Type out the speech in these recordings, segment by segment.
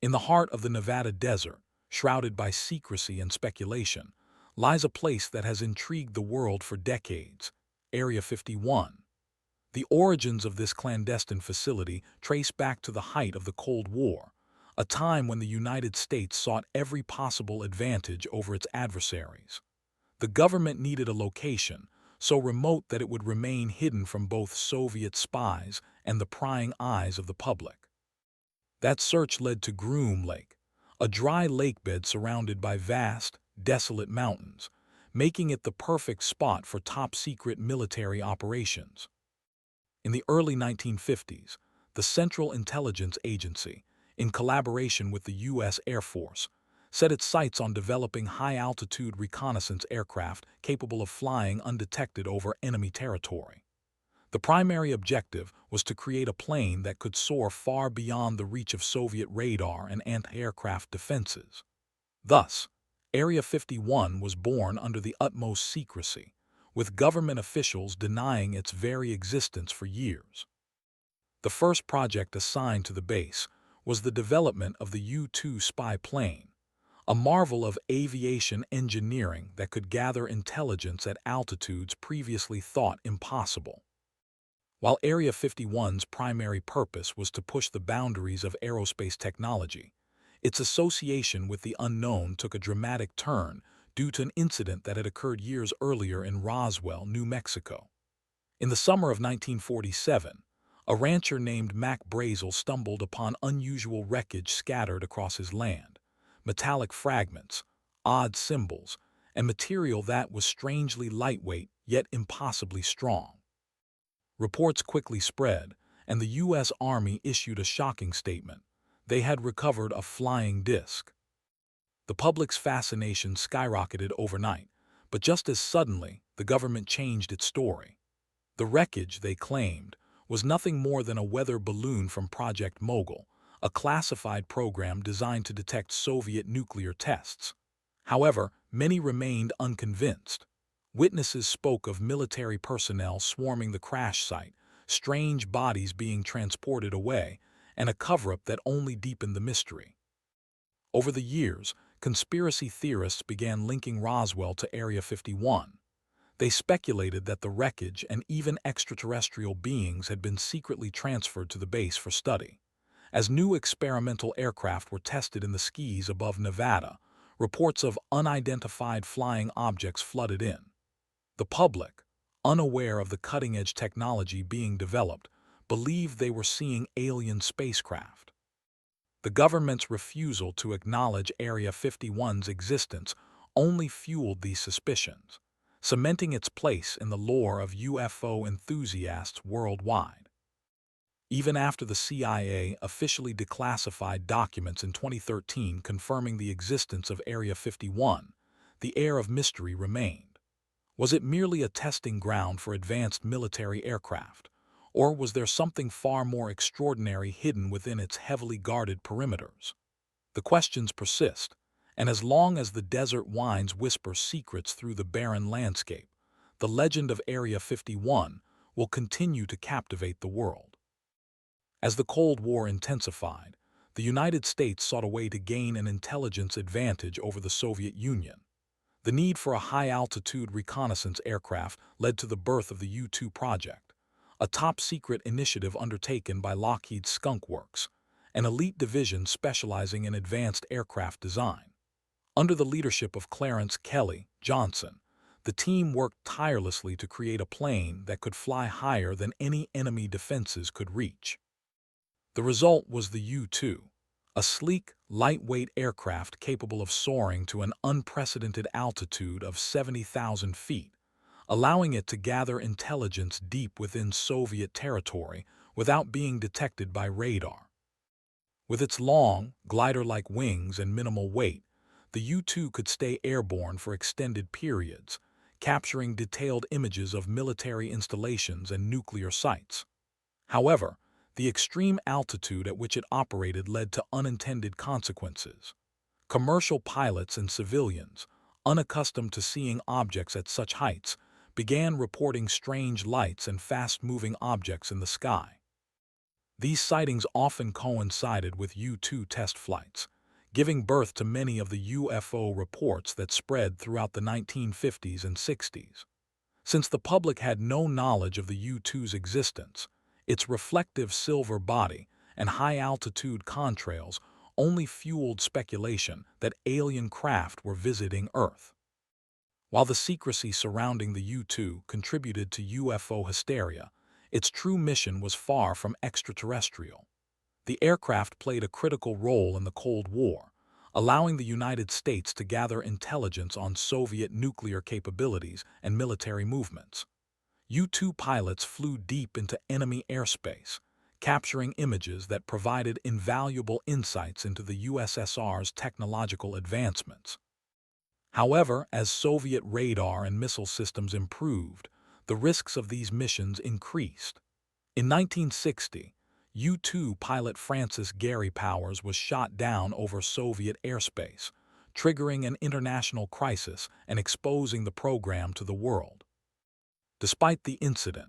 In the heart of the Nevada desert, shrouded by secrecy and speculation, lies a place that has intrigued the world for decades, Area 51. The origins of this clandestine facility trace back to the height of the Cold War, a time when the United States sought every possible advantage over its adversaries. The government needed a location so remote that it would remain hidden from both Soviet spies and the prying eyes of the public. That search led to Groom Lake, a dry lakebed surrounded by vast, desolate mountains, making it the perfect spot for top-secret military operations. In the early 1950s, the Central Intelligence Agency, in collaboration with the U.S. Air Force, set its sights on developing high-altitude reconnaissance aircraft capable of flying undetected over enemy territory. The primary objective was to create a plane that could soar far beyond the reach of Soviet radar and anti-aircraft defenses. Thus, Area 51 was born under the utmost secrecy, with government officials denying its very existence for years. The first project assigned to the base was the development of the U-2 spy plane, a marvel of aviation engineering that could gather intelligence at altitudes previously thought impossible. While Area 51's primary purpose was to push the boundaries of aerospace technology, its association with the unknown took a dramatic turn due to an incident that had occurred years earlier in Roswell, New Mexico. In the summer of 1947, a rancher named Mac Brazel stumbled upon unusual wreckage scattered across his land, metallic fragments, odd symbols, and material that was strangely lightweight yet impossibly strong. Reports quickly spread, and the U.S. Army issued a shocking statement. They had recovered a flying disc. The public's fascination skyrocketed overnight, but just as suddenly, the government changed its story. The wreckage, they claimed, was nothing more than a weather balloon from Project Mogul, a classified program designed to detect Soviet nuclear tests. However, many remained unconvinced. Witnesses spoke of military personnel swarming the crash site, strange bodies being transported away, and a cover-up that only deepened the mystery. Over the years, conspiracy theorists began linking Roswell to Area 51. They speculated that the wreckage and even extraterrestrial beings had been secretly transferred to the base for study. As new experimental aircraft were tested in the skies above Nevada, reports of unidentified flying objects flooded in. The public, unaware of the cutting-edge technology being developed, believed they were seeing alien spacecraft. The government's refusal to acknowledge Area 51's existence only fueled these suspicions, cementing its place in the lore of UFO enthusiasts worldwide. Even after the CIA officially declassified documents in 2013 confirming the existence of Area 51, the air of mystery remained. Was it merely a testing ground for advanced military aircraft, or was there something far more extraordinary hidden within its heavily guarded perimeters? The questions persist, and as long as the desert winds whisper secrets through the barren landscape, the legend of Area 51 will continue to captivate the world. As the Cold War intensified, the United States sought a way to gain an intelligence advantage over the Soviet Union. The need for a high-altitude reconnaissance aircraft led to the birth of the U-2 project, a top-secret initiative undertaken by Lockheed's Skunk Works, an elite division specializing in advanced aircraft design. Under the leadership of Clarence Kelly Johnson, the team worked tirelessly to create a plane that could fly higher than any enemy defenses could reach. The result was the U-2, a sleek, lightweight aircraft capable of soaring to an unprecedented altitude of 70,000 feet, allowing it to gather intelligence deep within Soviet territory without being detected by radar. With its long, glider-like wings and minimal weight, the U-2 could stay airborne for extended periods, capturing detailed images of military installations and nuclear sites. However, the extreme altitude at which it operated led to unintended consequences. Commercial pilots and civilians, unaccustomed to seeing objects at such heights, began reporting strange lights and fast-moving objects in the sky. These sightings often coincided with U-2 test flights, giving birth to many of the UFO reports that spread throughout the 1950s and 60s. Since the public had no knowledge of the U-2's existence, its reflective silver body and high-altitude contrails only fueled speculation that alien craft were visiting Earth. While the secrecy surrounding the U-2 contributed to UFO hysteria, its true mission was far from extraterrestrial. The aircraft played a critical role in the Cold War, allowing the United States to gather intelligence on Soviet nuclear capabilities and military movements. U-2 pilots flew deep into enemy airspace, capturing images that provided invaluable insights into the USSR's technological advancements. However, as Soviet radar and missile systems improved, the risks of these missions increased. In 1960, U-2 pilot Francis Gary Powers was shot down over Soviet airspace, triggering an international crisis and exposing the program to the world. Despite the incident,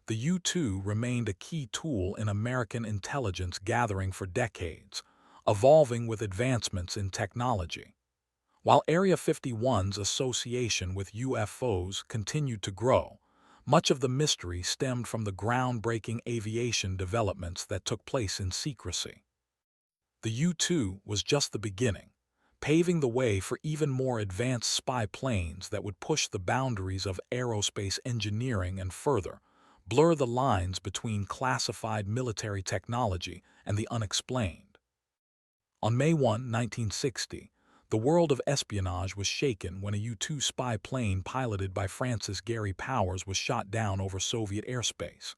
the U-2 remained a key tool in American intelligence gathering for decades, evolving with advancements in technology. While Area 51's association with UFOs continued to grow, much of the mystery stemmed from the groundbreaking aviation developments that took place in secrecy. The U-2 was just the beginning, paving the way for even more advanced spy planes that would push the boundaries of aerospace engineering and further blur the lines between classified military technology and the unexplained. On May 1, 1960, the world of espionage was shaken when a U-2 spy plane piloted by Francis Gary Powers was shot down over Soviet airspace.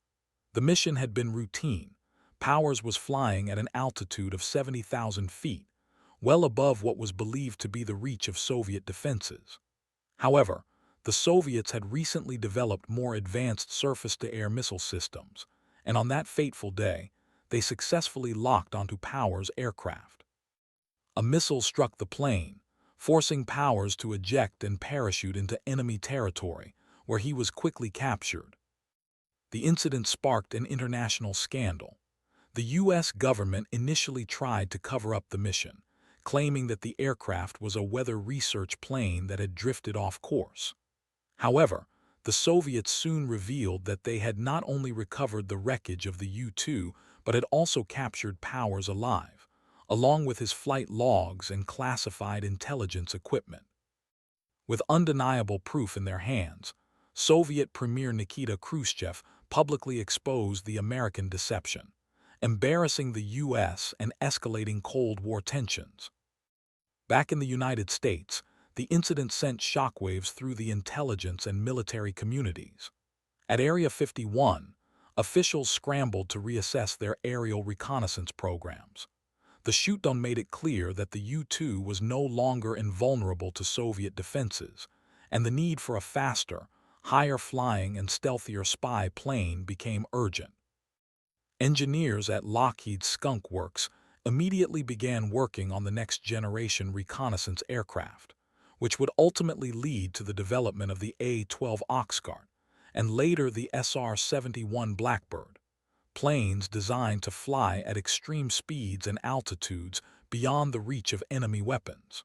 The mission had been routine. Powers was flying at an altitude of 70,000 feet, well above what was believed to be the reach of Soviet defenses. However, the Soviets had recently developed more advanced surface-to-air missile systems, and on that fateful day, they successfully locked onto Powers' aircraft. A missile struck the plane, forcing Powers to eject and parachute into enemy territory, where he was quickly captured. The incident sparked an international scandal. The U.S. government initially tried to cover up the mission, claiming that the aircraft was a weather research plane that had drifted off course. However, the Soviets soon revealed that they had not only recovered the wreckage of the U-2, but had also captured Powers alive, along with his flight logs and classified intelligence equipment. With undeniable proof in their hands, Soviet Premier Nikita Khrushchev publicly exposed the American deception, embarrassing the U.S. and escalating Cold War tensions. Back in the United States, the incident sent shockwaves through the intelligence and military communities. At Area 51, officials scrambled to reassess their aerial reconnaissance programs. The shoot-down made it clear that the U-2 was no longer invulnerable to Soviet defenses, and the need for a faster, higher-flying and stealthier spy plane became urgent. Engineers at Lockheed's Skunk Works immediately began working on the next-generation reconnaissance aircraft, which would ultimately lead to the development of the A-12 Oxcart and later the SR-71 Blackbird, planes designed to fly at extreme speeds and altitudes beyond the reach of enemy weapons.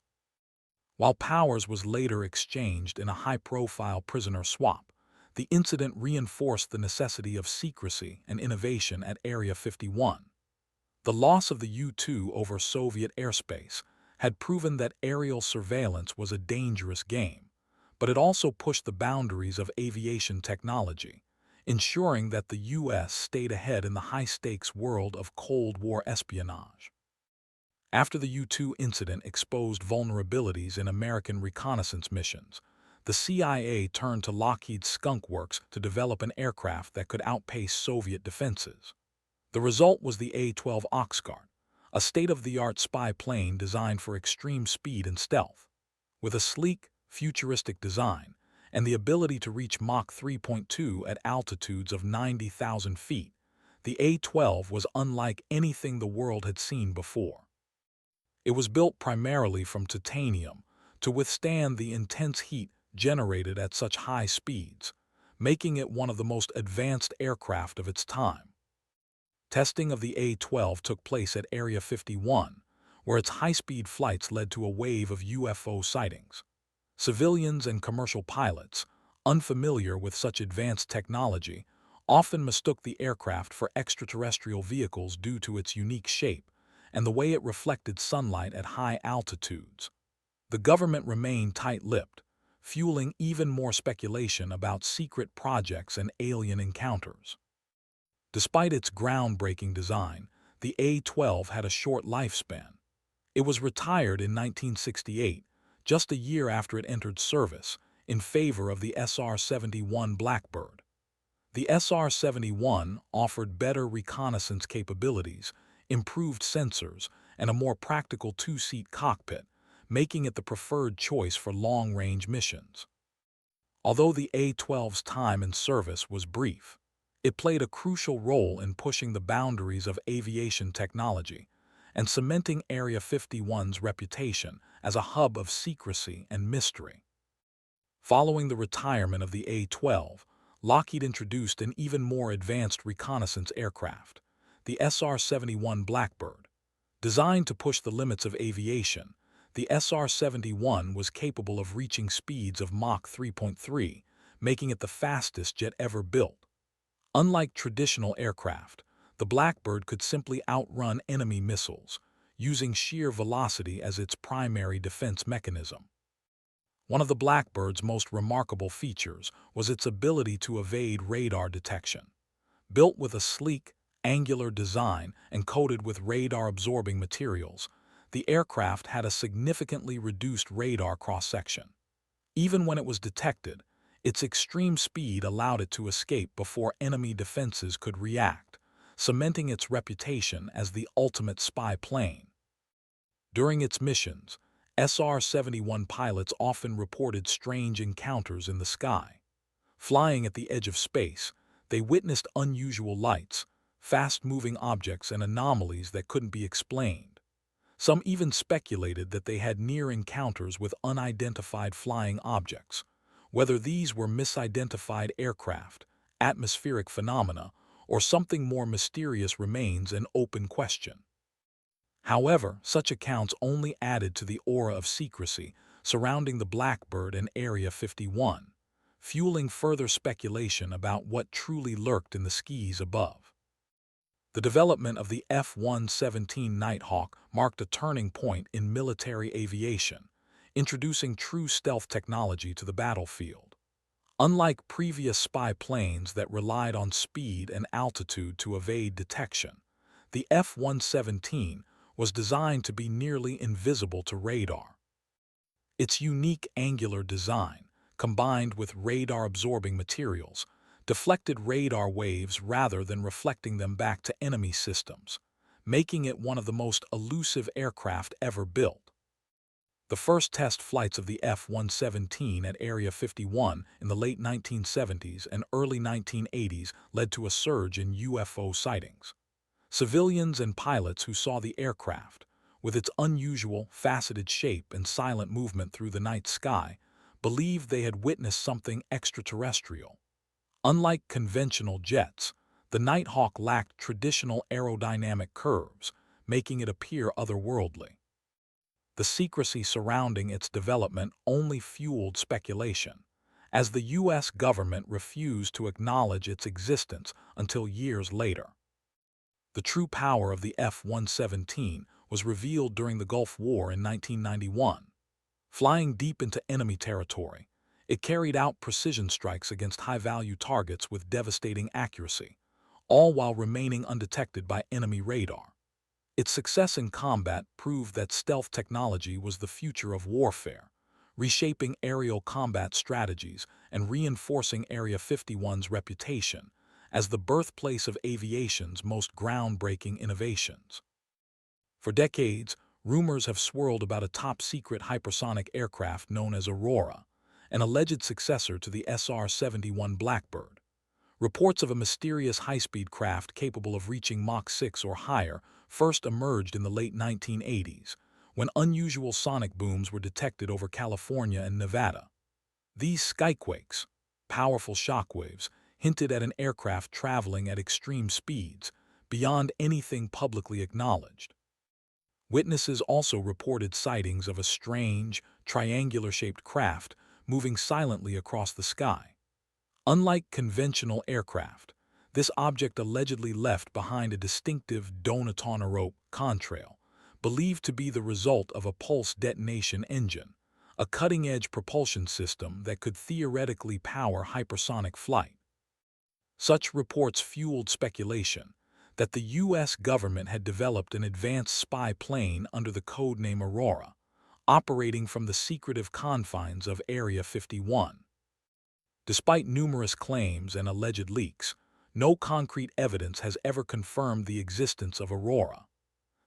While Powers was later exchanged in a high-profile prisoner swap, the incident reinforced the necessity of secrecy and innovation at Area 51. The loss of the U-2 over Soviet airspace had proven that aerial surveillance was a dangerous game, but it also pushed the boundaries of aviation technology, ensuring that the U.S. stayed ahead in the high-stakes world of Cold War espionage. After the U-2 incident exposed vulnerabilities in American reconnaissance missions, the CIA turned to Lockheed's Skunk Works to develop an aircraft that could outpace Soviet defenses. The result was the A-12 Oxcart, a state-of-the-art spy plane designed for extreme speed and stealth. With a sleek, futuristic design and the ability to reach Mach 3.2 at altitudes of 90,000 feet, the A-12 was unlike anything the world had seen before. It was built primarily from titanium to withstand the intense heat generated at such high speeds, making it one of the most advanced aircraft of its time. Testing of the A-12 took place at Area 51, where its high-speed flights led to a wave of UFO sightings. Civilians and commercial pilots, unfamiliar with such advanced technology, often mistook the aircraft for extraterrestrial vehicles due to its unique shape and the way it reflected sunlight at high altitudes. The government remained tight-lipped, fueling even more speculation about secret projects and alien encounters. Despite its groundbreaking design, the A-12 had a short lifespan. It was retired in 1968, just a year after it entered service, in favor of the SR-71 Blackbird. The SR-71 offered better reconnaissance capabilities, improved sensors, and a more practical two-seat cockpit, making it the preferred choice for long-range missions. Although the A-12's time in service was brief, it played a crucial role in pushing the boundaries of aviation technology and cementing Area 51's reputation as a hub of secrecy and mystery. Following the retirement of the A-12, Lockheed introduced an even more advanced reconnaissance aircraft, the SR-71 Blackbird. Designed to push the limits of aviation, the SR-71 was capable of reaching speeds of Mach 3.3, making it the fastest jet ever built. Unlike traditional aircraft, the Blackbird could simply outrun enemy missiles, using sheer velocity as its primary defense mechanism. One of the Blackbird's most remarkable features was its ability to evade radar detection. Built with a sleek, angular design and coated with radar-absorbing materials, the aircraft had a significantly reduced radar cross-section. Even when it was detected, its extreme speed allowed it to escape before enemy defenses could react, cementing its reputation as the ultimate spy plane. During its missions, SR-71 pilots often reported strange encounters in the sky. Flying at the edge of space, they witnessed unusual lights, fast-moving objects, and anomalies that couldn't be explained. Some even speculated that they had near encounters with unidentified flying objects. Whether these were misidentified aircraft, atmospheric phenomena, or something more mysterious remains an open question. However, such accounts only added to the aura of secrecy surrounding the Blackbird and Area 51, fueling further speculation about what truly lurked in the skies above. The development of the F-117 Nighthawk marked a turning point in military aviation, introducing true stealth technology to the battlefield. Unlike previous spy planes that relied on speed and altitude to evade detection, the F-117 was designed to be nearly invisible to radar. Its unique angular design, combined with radar-absorbing materials, deflected radar waves rather than reflecting them back to enemy systems, making it one of the most elusive aircraft ever built. The first test flights of the F-117 at Area 51 in the late 1970s and early 1980s led to a surge in UFO sightings. Civilians and pilots who saw the aircraft, with its unusual, faceted shape and silent movement through the night sky, believed they had witnessed something extraterrestrial. Unlike conventional jets, the Nighthawk lacked traditional aerodynamic curves, making it appear otherworldly. The secrecy surrounding its development only fueled speculation, as the U.S. government refused to acknowledge its existence until years later. The true power of the F-117 was revealed during the Gulf War in 1991. Flying deep into enemy territory, it carried out precision strikes against high-value targets with devastating accuracy, all while remaining undetected by enemy radar. Its success in combat proved that stealth technology was the future of warfare, reshaping aerial combat strategies and reinforcing Area 51's reputation as the birthplace of aviation's most groundbreaking innovations. For decades, rumors have swirled about a top-secret hypersonic aircraft known as Aurora, an alleged successor to the SR-71 Blackbird. Reports of a mysterious high-speed craft capable of reaching Mach 6 or higher first emerged in the late 1980s, when unusual sonic booms were detected over California and Nevada. These skyquakes, powerful shockwaves, hinted at an aircraft traveling at extreme speeds, beyond anything publicly acknowledged. Witnesses also reported sightings of a strange, triangular-shaped craft moving silently across the sky. Unlike conventional aircraft, this object allegedly left behind a distinctive donut-on-a-rope contrail, believed to be the result of a pulse detonation engine, a cutting-edge propulsion system that could theoretically power hypersonic flight. Such reports fueled speculation that the U.S. government had developed an advanced spy plane under the codename Aurora, operating from the secretive confines of Area 51. Despite numerous claims and alleged leaks, no concrete evidence has ever confirmed the existence of Aurora.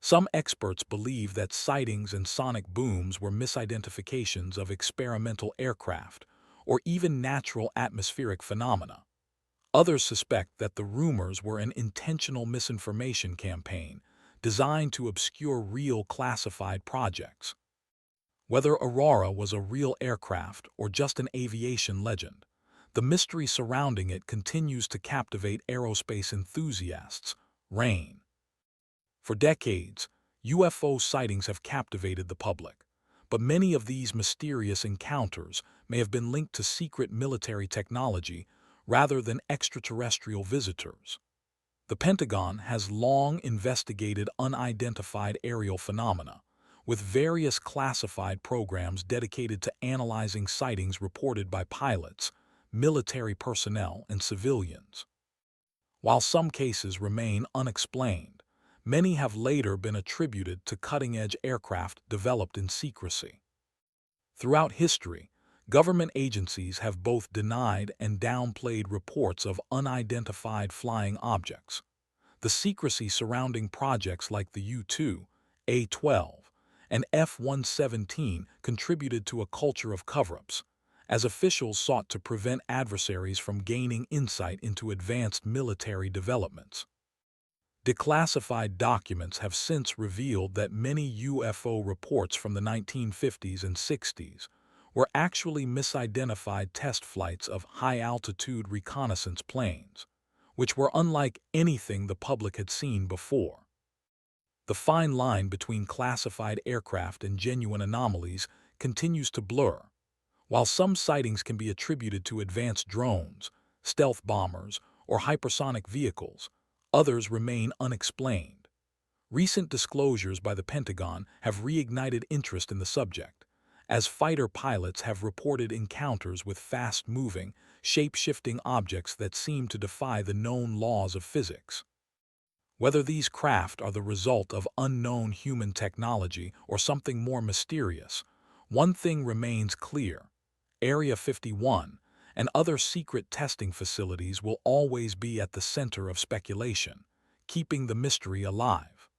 Some experts believe that sightings and sonic booms were misidentifications of experimental aircraft or even natural atmospheric phenomena. Others suspect that the rumors were an intentional misinformation campaign designed to obscure real classified projects. Whether Aurora was a real aircraft or just an aviation legend, the mystery surrounding it continues to captivate aerospace enthusiasts. Rain. For decades, UFO sightings have captivated the public, but many of these mysterious encounters may have been linked to secret military technology rather than extraterrestrial visitors. The Pentagon has long investigated unidentified aerial phenomena, with various classified programs dedicated to analyzing sightings reported by pilots, military personnel, and civilians. While some cases remain unexplained, many have later been attributed to cutting-edge aircraft developed in secrecy. Throughout history, government agencies have both denied and downplayed reports of unidentified flying objects. The secrecy surrounding projects like the U-2, A-12, and F-117 contributed to a culture of cover-ups, as officials sought to prevent adversaries from gaining insight into advanced military developments. Declassified documents have since revealed that many UFO reports from the 1950s and 60s were actually misidentified test flights of high-altitude reconnaissance planes, which were unlike anything the public had seen before. The fine line between classified aircraft and genuine anomalies continues to blur. While some sightings can be attributed to advanced drones, stealth bombers, or hypersonic vehicles, others remain unexplained. Recent disclosures by the Pentagon have reignited interest in the subject, as fighter pilots have reported encounters with fast-moving, shape-shifting objects that seem to defy the known laws of physics. Whether these craft are the result of unknown human technology or something more mysterious, one thing remains clear: Area 51 and other secret testing facilities will always be at the center of speculation, keeping the mystery alive.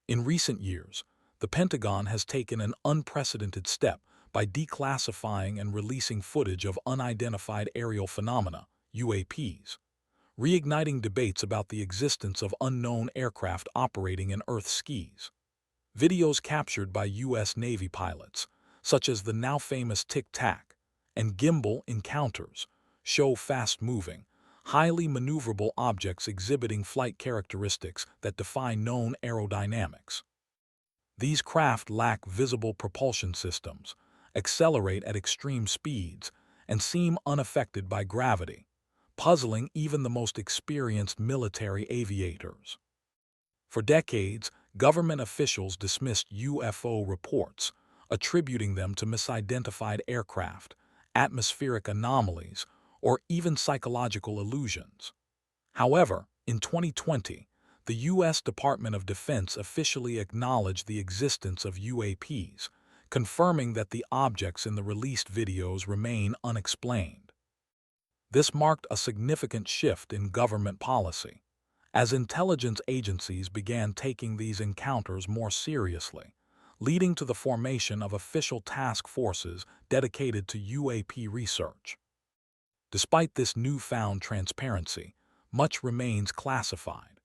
In recent years, the Pentagon has taken an unprecedented step by declassifying and releasing footage of unidentified aerial phenomena, UAPs, reigniting debates about the existence of unknown aircraft operating in Earth's skies. Videos captured by U.S. Navy pilots, such as the now famous Tic Tac and gimbal encounters, show fast-moving, highly maneuverable objects exhibiting flight characteristics that defy known aerodynamics. These craft lack visible propulsion systems, accelerate at extreme speeds, and seem unaffected by gravity, puzzling even the most experienced military aviators. For decades, government officials dismissed UFO reports, attributing them to misidentified aircraft, atmospheric anomalies, or even psychological illusions. However, in 2020, the U.S. Department of Defense officially acknowledged the existence of UAPs, confirming that the objects in the released videos remain unexplained. This marked a significant shift in government policy, as intelligence agencies began taking these encounters more seriously, leading to the formation of official task forces dedicated to UAP research. Despite this newfound transparency, much remains classified.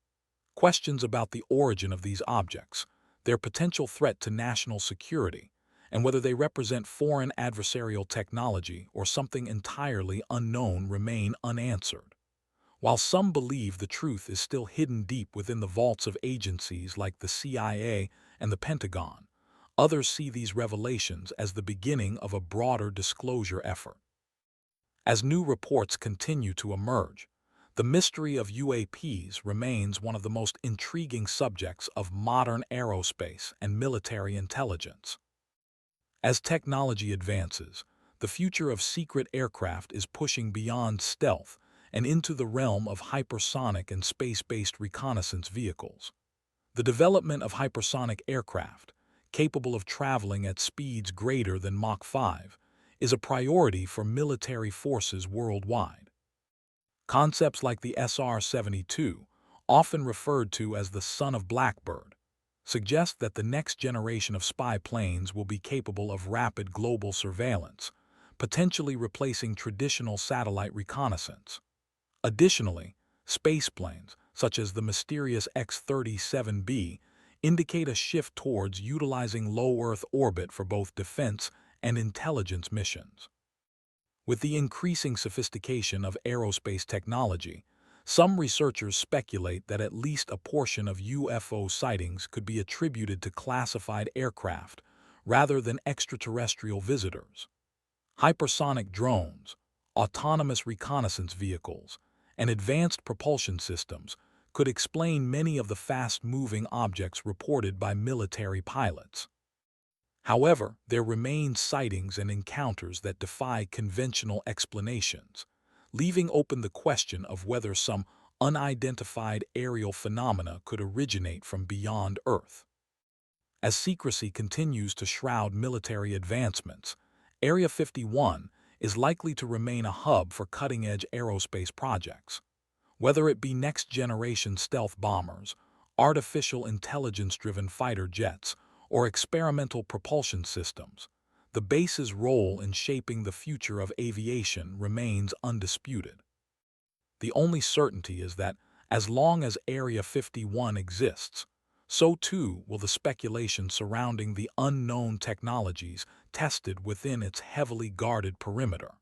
Questions about the origin of these objects, their potential threat to national security, and whether they represent foreign adversarial technology or something entirely unknown remain unanswered. While some believe the truth is still hidden deep within the vaults of agencies like the CIA and the Pentagon, others see these revelations as the beginning of a broader disclosure effort. As new reports continue to emerge, the mystery of UAPs remains one of the most intriguing subjects of modern aerospace and military intelligence. As technology advances, the future of secret aircraft is pushing beyond stealth and into the realm of hypersonic and space-based reconnaissance vehicles. The development of hypersonic aircraft, capable of traveling at speeds greater than Mach 5, is a priority for military forces worldwide. Concepts like the SR-72, often referred to as the son of Blackbird, suggest that the next generation of spy planes will be capable of rapid global surveillance, potentially replacing traditional satellite reconnaissance. Additionally, spaceplanes, such as the mysterious X-37B, indicate a shift towards utilizing low Earth orbit for both defense and intelligence missions. With the increasing sophistication of aerospace technology, some researchers speculate that at least a portion of UFO sightings could be attributed to classified aircraft rather than extraterrestrial visitors. Hypersonic drones, autonomous reconnaissance vehicles, and advanced propulsion systems could explain many of the fast-moving objects reported by military pilots. However, there remain sightings and encounters that defy conventional explanations, leaving open the question of whether some unidentified aerial phenomena could originate from beyond Earth. As secrecy continues to shroud military advancements, Area 51 is likely to remain a hub for cutting-edge aerospace projects. Whether it be next-generation stealth bombers, artificial intelligence-driven fighter jets, or experimental propulsion systems, the base's role in shaping the future of aviation remains undisputed. The only certainty is that, as long as Area 51 exists, so too will the speculation surrounding the unknown technologies tested within its heavily guarded perimeter.